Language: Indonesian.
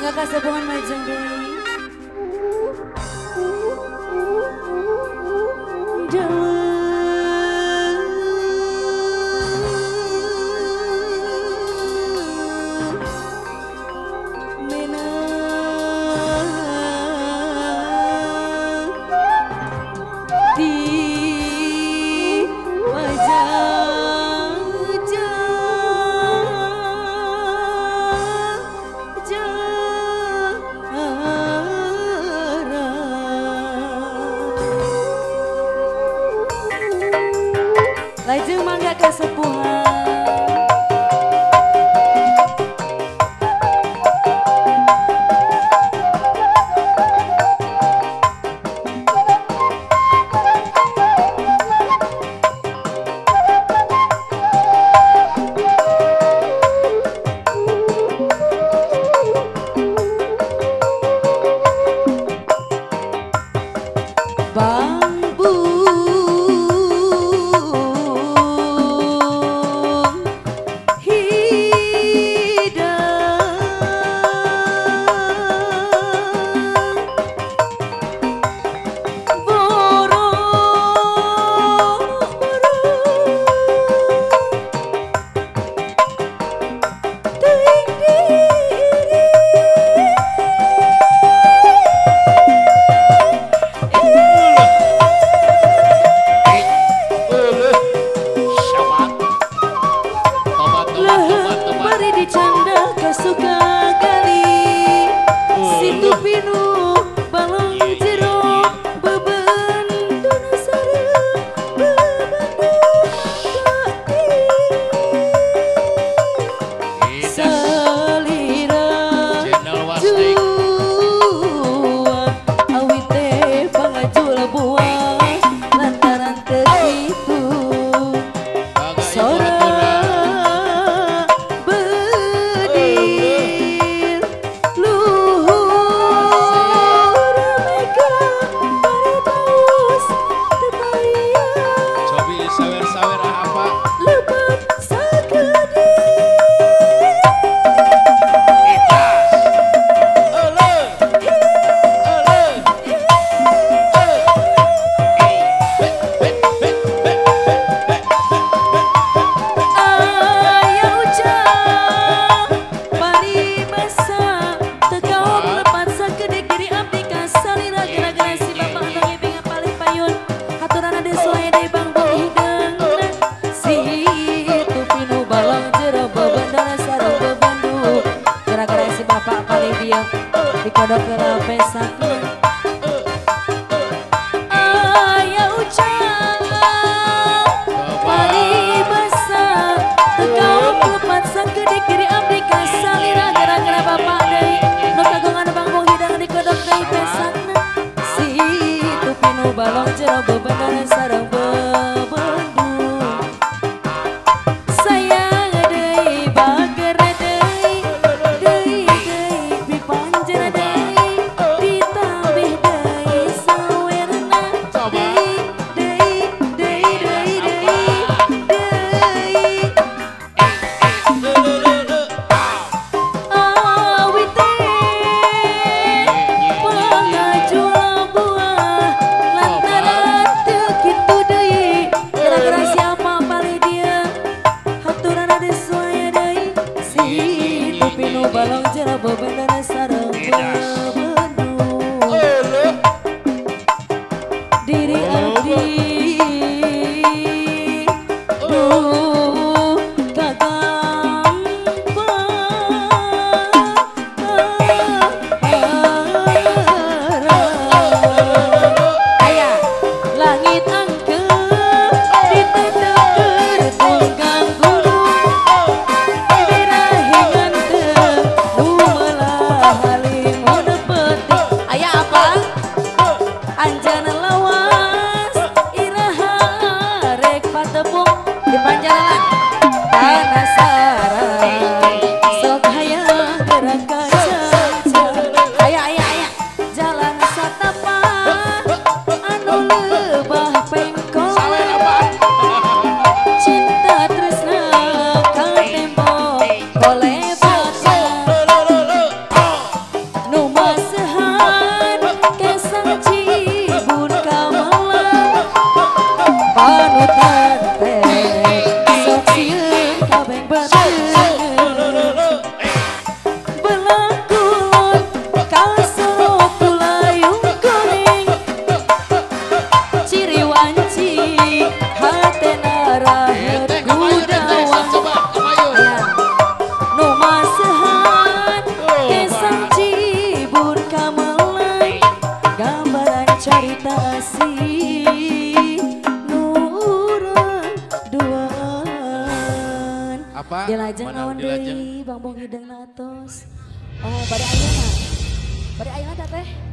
Mangga kasepungan majeng deui. Lajeng mangga kasepuhan. Di kodok kerape sakna aya ucap paribasa tekaung lepat sakeudik diri abdi ka salira gara-gara bapak deui nu kagungan bangkong hidang di kodok deui pesakna si tupi nu balong jero bebendan sareng bebendung sayang deui bager deui pipanjer to carita asih nurang duaan. Apa? Dilajeng naon deui Bang Bong Hideng natos. Oh, bade ayeuna. Bade ayeuna teh.